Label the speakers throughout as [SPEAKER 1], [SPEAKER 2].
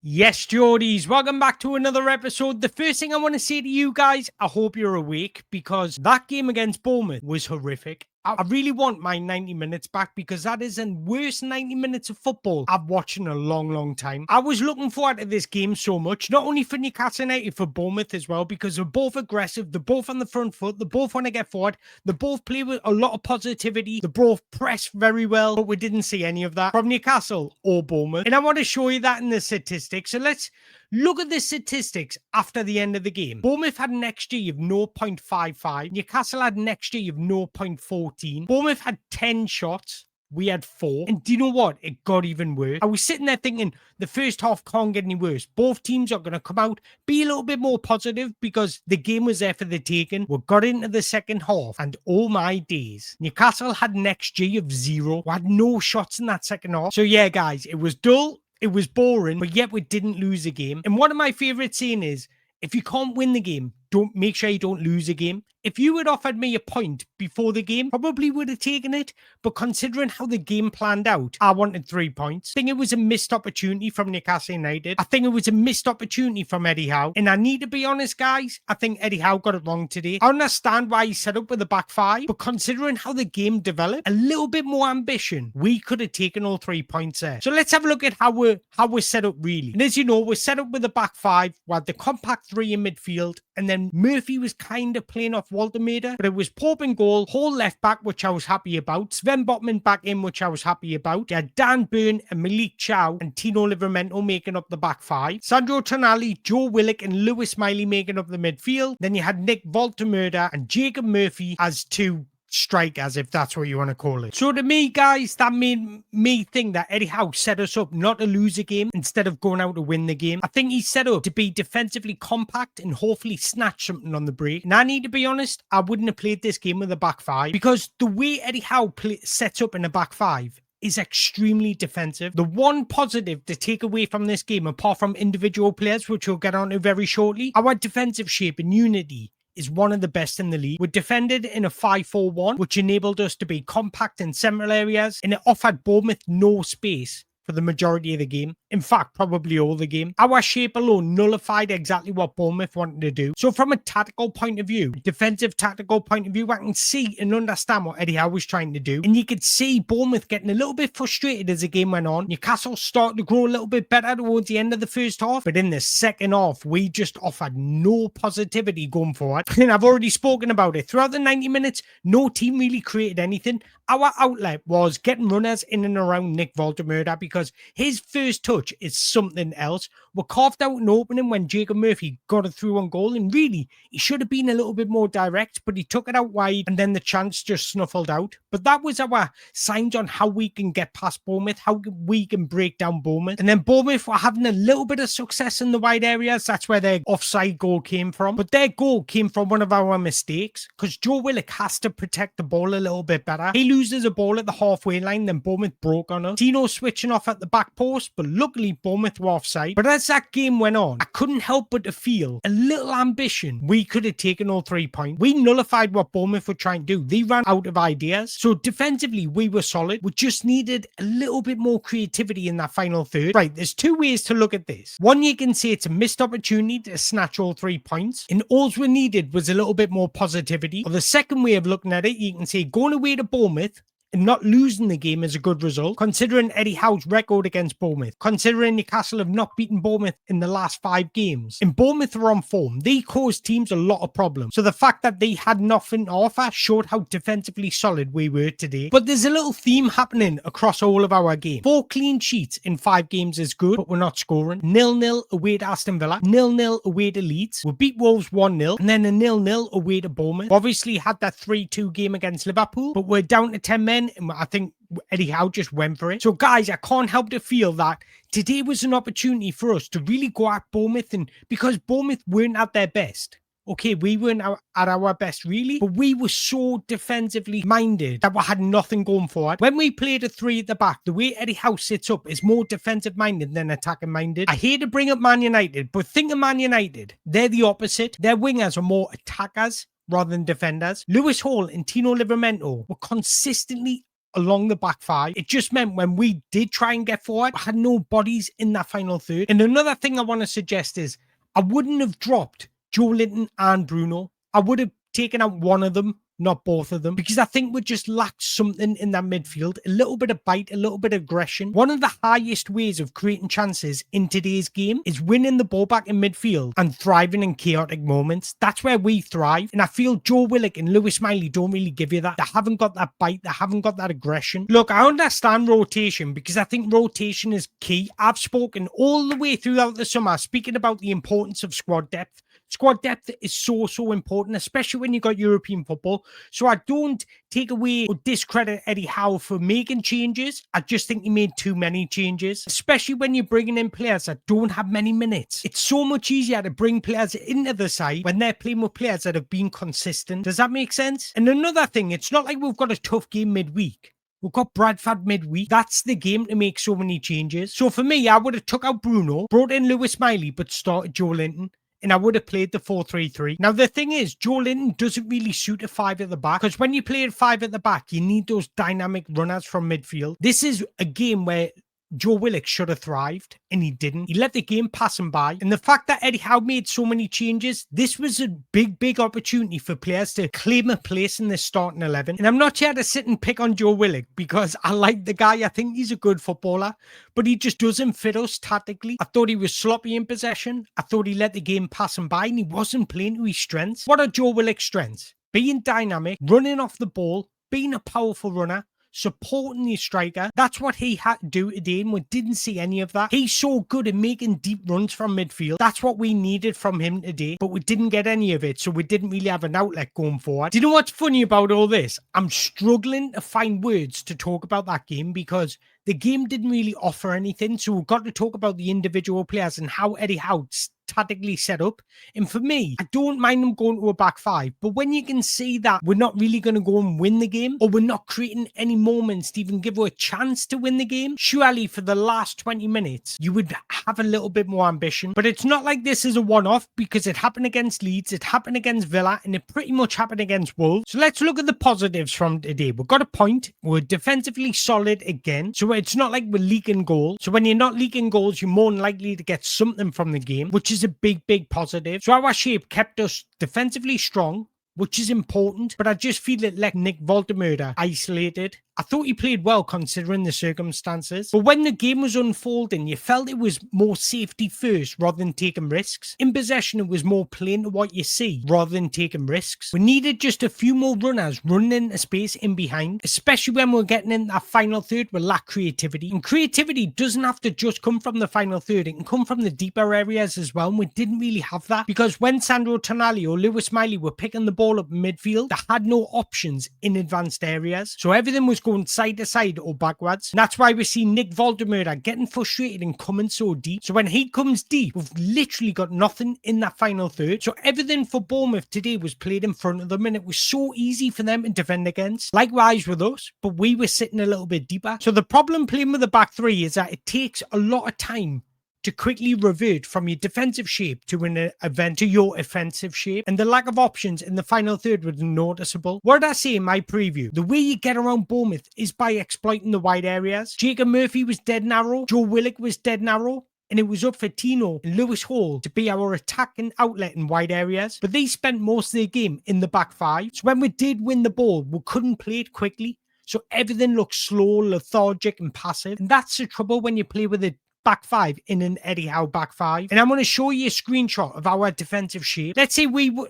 [SPEAKER 1] Yes, Geordies, welcome back to another episode. The first thing I want to say to you guys, I hope you're awake because that game against Bournemouth was horrific. I really want my 90 minutes back because that is the worst 90 minutes of football I've watched in a long, long time. I was looking forward to this game so much, not only for Newcastle United, for Bournemouth as well, because they're both aggressive, they're both on the front foot, they both want to get forward, they both play with a lot of positivity, they both press very well, but we didn't see any of that from Newcastle or Bournemouth. And I want to show you that in the statistics. So let's look at the statistics after the end of the game. Bournemouth had an XG of 0.55. Newcastle had an XG of 0.14. Bournemouth had 10 shots. We had 4. And do you know what? It got even worse. I was sitting there thinking the first half can't get any worse. Both teams are going to come out, be a little bit more positive because the game was there for the taking. We got into the second half and oh my days. Newcastle had an XG of 0. We had no shots in that second half. So yeah, guys, it was dull. It was boring, but yet we didn't lose a game. And one of my favorite saying is, if you can't win the game, don't make sure you don't lose a game. If you had offered me a point before the game, probably would have taken it. But considering how the game planned out, I wanted 3 points. I think it was a missed opportunity from Newcastle United. I think it was a missed opportunity from Eddie Howe. And I need to be honest, guys, I think Eddie Howe got it wrong today. I understand why he set up with the back 5, but considering how the game developed, a little bit more ambition, we could have taken all 3 points there. So let's have a look at how we're set up really. And as you know, we're set up with the back 5. We had the compact 3 in midfield, and then Murphy was kind of playing off Waltermeida, but it was Pope in goal, Hall left back, which I was happy about, Sven Botman back in, which I was happy about. You had Dan Burn and Malik Chow and Tino Livramento making up the back 5. Sandro Tonali, Joe Willock and Lewis Miley making up the midfield. Then you had Nick Waltermeida and Jacob Murphy as 2 strikers, if that's what you want to call it. So to me, guys, that made me think that Eddie Howe set us up not to lose a game instead of going out to win the game. I think he set up to be defensively compact and hopefully snatch something on the break. And I need to be honest, I wouldn't have played this game with a back 5 because the way Eddie Howe sets up in a back 5 is extremely defensive. The one positive to take away from this game, apart from individual players, which we'll get on to very shortly, our defensive shape and unity is one of the best in the league. We defended in a 5-4-1, which enabled us to be compact in several areas, and it offered Bournemouth no space for the majority of the game. In fact, probably all the game. Our shape alone nullified exactly what Bournemouth wanted to do. So from a tactical point of view, defensive tactical point of view, I can see and understand what Eddie Howe was trying to do. And you could see Bournemouth getting a little bit frustrated as the game went on. Newcastle started to grow a little bit better towards the end of the first half. But in the second half, we just offered no positivity going forward. And I've already spoken about it. Throughout the 90 minutes, no team really created anything. Our outlet was getting runners in and around Nick Waltermeida because his first touch is something else. We carved out an opening when Jacob Murphy got it through on goal, and really, he should have been a little bit more direct, but he took it out wide, and then the chance just snuffled out. But that was our signs on how we can get past Bournemouth, how we can break down Bournemouth. And then Bournemouth were having a little bit of success in the wide areas. That's where their offside goal came from. But their goal came from one of our mistakes, because Joe Willock has to protect the ball a little bit better. He loses a ball at the halfway line, then Bournemouth broke on us. Tino switching off at the back post, but luckily Bournemouth were offside. But as that game went on, I couldn't help but to feel a little ambition. We could have taken all 3 points. We nullified what Bournemouth were trying to do. They ran out of ideas. So defensively, we were solid. We just needed a little bit more creativity in that final third. Right, there's 2 ways to look at this. One, you can say it's a missed opportunity to snatch all 3 points. And all we needed was a little bit more positivity. Or the second way of looking at it, you can say going away to Bournemouth and not losing the game is a good result, considering Eddie Howe's record against Bournemouth, considering Newcastle have not beaten Bournemouth in the last 5 games. And Bournemouth were on form. They caused teams a lot of problems. So the fact that they had nothing to offer showed how defensively solid we were today. But there's a little theme happening across all of our games. 4 clean sheets in 5 games is good, but we're not scoring. 0-0 away to Aston Villa, 0-0 away to Leeds. We beat Wolves 1-0, and then a 0-0 away to Bournemouth. Obviously had that 3-2 game against Liverpool, but we're down to 10 men. And I think Eddie Howe just went for it. So guys, I can't help to feel that today was an opportunity for us to really go at Bournemouth, and because Bournemouth weren't at their best. Okay, we weren't at our best really, but we were so defensively minded that we had nothing going forward. When we played a 3 at the back, the way Eddie Howe sits up is more defensive minded than attacking minded. I hate to bring up Man United, but think of Man United. They're the opposite. Their wingers are more attackers rather than defenders. Lewis Hall and Tino Livramento were consistently along the back five. It just meant when we did try and get forward, I had no bodies in that final third. And another thing I want to suggest is I wouldn't have dropped Joe Linton and Bruno. I would have taken out one of them, not both of them, because I think we just lacked something in that midfield, a little bit of bite, a little bit of aggression. One of the highest ways of creating chances in today's game is winning the ball back in midfield and thriving in chaotic moments. That's where we thrive. And I feel Joe Willock and Lewis Miley don't really give you that. They haven't got that bite. They haven't got that aggression. Look, I understand rotation because I think rotation is key. I've spoken all the way throughout the summer speaking about the importance of squad depth. Squad depth is so important, especially when you got European football. So I don't take away or discredit Eddie Howe for making changes. I just think he made too many changes, especially when you're bringing in players that don't have many minutes. It's so much easier to bring players into the side when they're playing with players that have been consistent. Does that make sense? And another thing, it's not like we've got a tough game midweek. We've got Bradford midweek. That's the game to make so many changes. So for me, I would have took out Bruno, brought in Lewis Miley, but started Joe Linton. And I would have played the 4-3-3. Now, the thing is, Joe Linton doesn't really suit a 5 at the back because when you play at 5 at the back, you need those dynamic runners from midfield. This is a game where Joe Willock should have thrived, and he didn't. He let the game pass him by. And the fact that Eddie Howe made so many changes, this was a big opportunity for players to claim a place in the starting 11. And I'm not here to sit and pick on Joe Willock because I like the guy. I think he's a good footballer, but he just doesn't fit us tactically. I thought he was sloppy in possession. I thought he let the game pass him by, and he wasn't playing to his strengths. What are Joe Willock's strengths? Being dynamic, running off the ball, being a powerful runner, supporting the striker. That's what he had to do today, and we didn't see any of that. He's so good at making deep runs from midfield. That's what we needed from him today, but we didn't get any of it, so we didn't really have an outlet going forward. Do you know what's funny about all this? I'm struggling to find words to talk about that game because the game didn't really offer anything, so we've got to talk about the individual players and how Eddie Howe tactically set up. And for me, I don't mind them going to a back five, but when you can see that we're not really going to go and win the game, or we're not creating any moments to even give her a chance to win the game, surely for the last 20 minutes, you would have a little bit more ambition. But it's not like this is a one-off because it happened against Leeds, it happened against Villa, and it pretty much happened against Wolves. So let's look at the positives from today. We've got a point. We're defensively solid again. So it's not like we're leaking goals. So when you're not leaking goals, you're more likely to get something from the game, which is a big positive. So our shape kept us defensively strong, which is important, but I just feel it left Nick Voldemurda isolated. I thought he played well considering the circumstances, but when the game was unfolding, you felt it was more safety first rather than taking risks. In possession, it was more playing to what you see rather than taking risks. We needed just a few more runners running into space in behind, especially when we're getting in that final third. We lack creativity, and creativity doesn't have to just come from the final third. It can come from the deeper areas as well, and we didn't really have that because when Sandro Tonali or Lewis Miley were picking the ball up in midfield, they had no options in advanced areas, so everything was going side to side or backwards. And that's why we see Nick Voldemurda getting frustrated and coming so deep. So when he comes deep, we've literally got nothing in that final third. So everything for Bournemouth today was played in front of them, and it was so easy for them to defend against. Likewise with us, but we were sitting a little bit deeper. So the problem playing with the back three is that it takes a lot of time to quickly revert from your defensive shape to an event to your offensive shape, and the lack of options in the final third was noticeable. What did I say in my preview? The way you get around Bournemouth is by exploiting the wide areas. Jacob Murphy was dead narrow, Joe Willock was dead narrow, and it was up for Tino and Lewis Hall to be our attacking outlet in wide areas, but they spent most of the game in the back five. So when we did win the ball, we couldn't play it quickly, so everything looked slow, lethargic and passive, and that's the trouble when you play with a back five in an Eddie Howe back five. And I'm going to show you a screenshot of our defensive shape. Let's say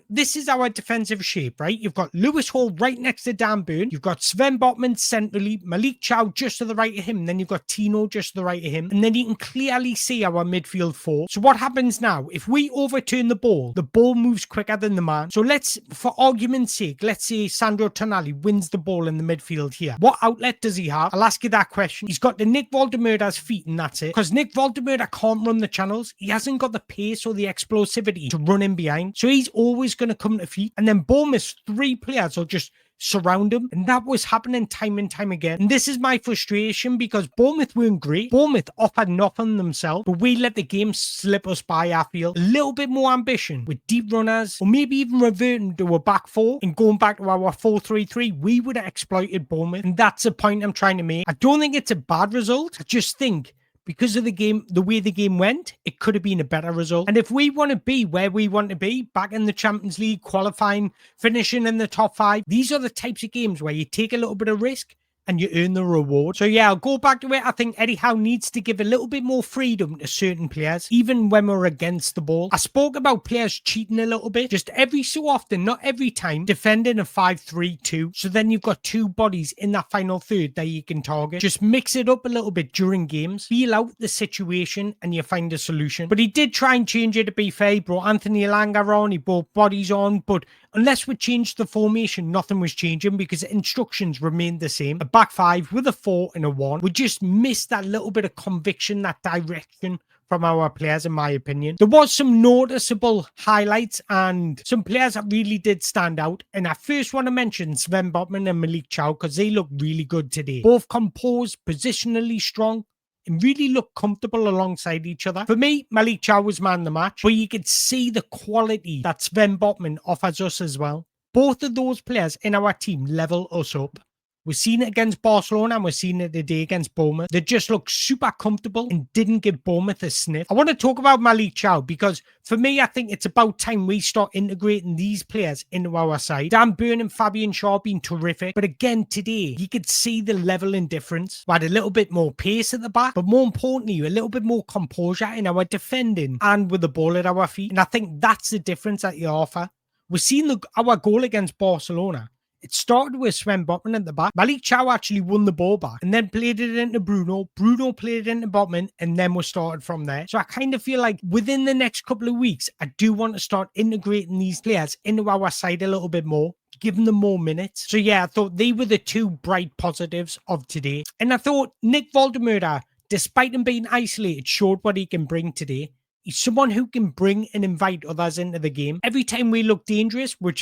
[SPEAKER 1] this is our defensive shape, right? You've got Lewis Hall right next to Dan Burn. You've got Sven Botman centrally, Malik Chow just to the right of him. And then you've got Tino just to the right of him. And then you can clearly see our midfield four. So what happens now? If we overturn the ball moves quicker than the man. So let's, for argument's sake, let's say Sandro Tonali wins the ball in the midfield here. What outlet does he have? I'll ask you that question. He's got the Nick Voldemurda's feet, and that's it. Because Nick Voldemurda can't run the channels. He hasn't got the pace or the explosivity to run in behind. So he's always going to come to feet. And then Bournemouth's three players will just surround them. And that was happening time and time again. And this is my frustration because Bournemouth weren't great. Bournemouth offered nothing themselves, but we let the game slip us by, I feel. A little bit more ambition with deep runners, or maybe even reverting to a back four and going back to our 4-3-3, we would have exploited Bournemouth. And that's the point I'm trying to make. I don't think it's a bad result. I just think because of the game, the way the game went, it could have been a better result. And if we want to be where we want to be, back in the Champions League, qualifying, finishing in the top 5, these are the types of games where you take a little bit of risk and you earn the reward. So yeah, I'll go back to it. I think Eddie Howe needs to give a little bit more freedom to certain players, even when we're against the ball. I spoke about players cheating a little bit, just every so often, not every time, defending a 5-3-2. So then you've got 2 bodies in that final third that you can target. Just mix it up a little bit during games, feel out the situation, and you find a solution. But he did try and change it, to be fair. He brought Anthony Elanga on, he brought bodies on, but unless we changed the formation, nothing was changing because the instructions remained the same. A back 5 with a 4 and a 1. We just missed that little bit of conviction, that direction from our players, in my opinion. There was some noticeable highlights and some players that really did stand out. And I first want to mention Sven Botman and Malik Chow because they look really good today. Both composed, positionally strong, and really look comfortable alongside each other. For me, Malik Chow was man of the match, but you could see the quality that Sven Botman offers us as well. Both of those players in our team level us up. We've seen it against Barcelona and we're seeing it today against Bournemouth. They just look super comfortable and didn't give Bournemouth a sniff. I want to talk about Malik Chow because for me, I think it's about time we start integrating these players into our side. Dan Burn and Fabian Shaw have been terrific. But again, today, you could see the level in difference. We had a little bit more pace at the back, but more importantly, a little bit more composure in our defending and with the ball at our feet. And I think that's the difference that you offer. We've seen our goal against Barcelona. It started with Sven Botman at the back. Malik Chow actually won the ball back and then played it into Bruno. Bruno played it into Botman and then we started from there. So I kind of feel like within the next couple of weeks, I do want to start integrating these players into our side a little bit more, giving them more minutes. So yeah, I thought they were the 2 bright positives of today. And I thought Nick Voldemurda, despite him being isolated, showed what he can bring today. He's someone who can bring and invite others into the game. Every time we look dangerous, which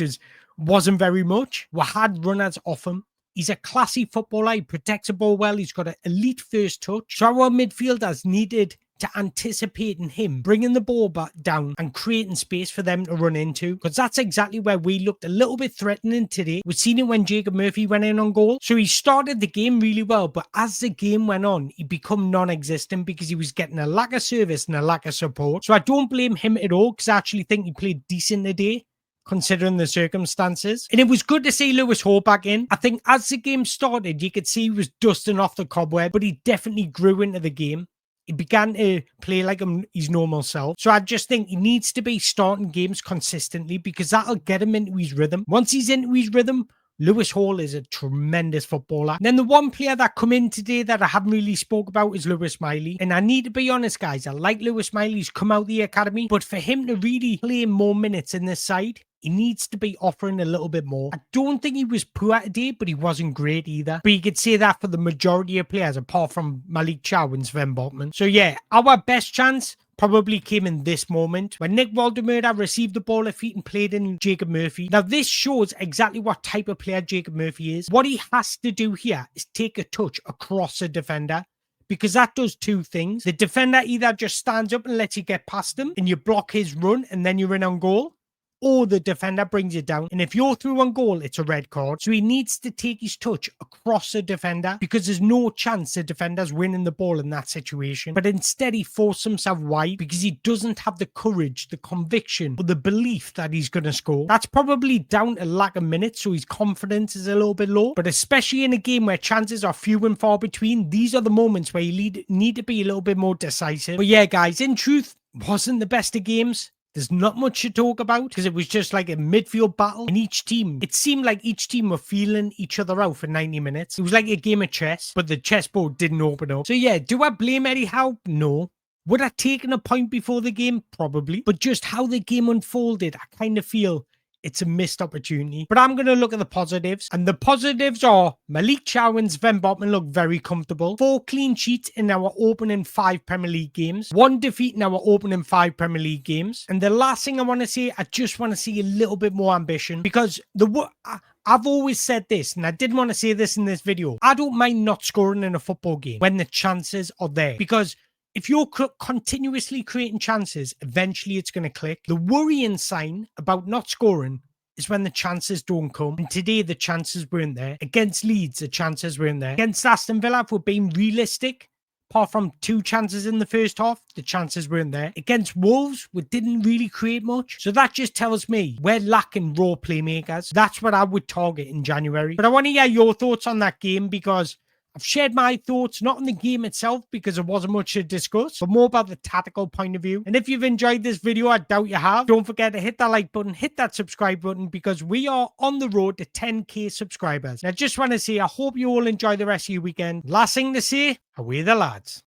[SPEAKER 1] wasn't very much, we had runners off him. He's a classy footballer. He protects the ball well. He's got an elite first touch. So our midfielders needed to anticipate in him bringing the ball back down and creating space for them to run into, because that's exactly where we looked a little bit threatening today. We've seen it when Jacob Murphy went in on goal. So he started the game really well, but as the game went on, he became non-existent because he was getting a lack of service and a lack of support. So I don't blame him at all because I actually think he played decent today, considering the circumstances. And it was good to see Lewis Howe back in. I think as the game started, you could see he was dusting off the cobweb, but he definitely grew into the game. He began to play like his normal self. So I just think he needs to be starting games consistently because that'll get him into his rhythm. Once he's into his rhythm, Lewis Hall is a tremendous footballer. And then the one player that come in today that I haven't really spoke about is Lewis Miley. And I need to be honest, guys, I like Lewis Miley. He's come out of the academy. But for him to really play more minutes in this side, he needs to be offering a little bit more. I don't think he was poor today, but he wasn't great either. But you could say that for the majority of players, apart from Malik Chow and Sven Botman. So yeah, our best chance probably came in this moment when Nick Voldemurda received the ball at feet and played in Jacob Murphy. Now this shows exactly what type of player Jacob Murphy is. What he has to do here is take a touch across a defender, because that does 2 things. The defender either just stands up and lets you get past him and you block his run and then you're in on goal, or the defender brings you down. And if you're through on goal, it's a red card. So he needs to take his touch across the defender because there's no chance the defender's winning the ball in that situation. But instead, he forced himself wide because he doesn't have the courage, the conviction, or the belief that he's going to score. That's probably down to lack of minutes, so his confidence is a little bit low. But especially in a game where chances are few and far between, these are the moments where you need to be a little bit more decisive. But yeah, guys, in truth, wasn't the best of games. There's not much to talk about because it was just like a midfield battle. And each team, it seemed like each team were feeling each other out for 90 minutes. It was like a game of chess, but the chessboard didn't open up. So yeah, do I blame Eddie Howe? No. Would I have taken a point before the game? Probably. But just how the game unfolded, I kind of feel it's a missed opportunity. But I'm going to look at the positives. And the positives are Malik Chow and Sven Botman look very comfortable. 4 clean sheets in our opening 5 Premier League games. 1 defeat in our opening 5 Premier League games. And the last thing I want to say, I just want to see a little bit more ambition. Because I've always said this, and I didn't want to say this in this video. I don't mind not scoring in a football game when the chances are there, because if you're continuously creating chances, eventually it's going to click. The worrying sign about not scoring is when the chances don't come. And today, the chances weren't there. Against Leeds, the chances weren't there. Against Aston Villa, if we're being realistic, apart from 2 chances in the first half, the chances weren't there. Against Wolves, we didn't really create much. So that just tells me we're lacking raw playmakers. That's what I would target in January. But I want to hear your thoughts on that game, because I've shared my thoughts, not on the game itself, because there wasn't much to discuss, but more about the tactical point of view. And if you've enjoyed this video, I doubt you have, don't forget to hit that like button, hit that subscribe button, because we are on the road to 10k subscribers. And I just want to say, I hope you all enjoy the rest of your weekend. Last thing to say, away the lads.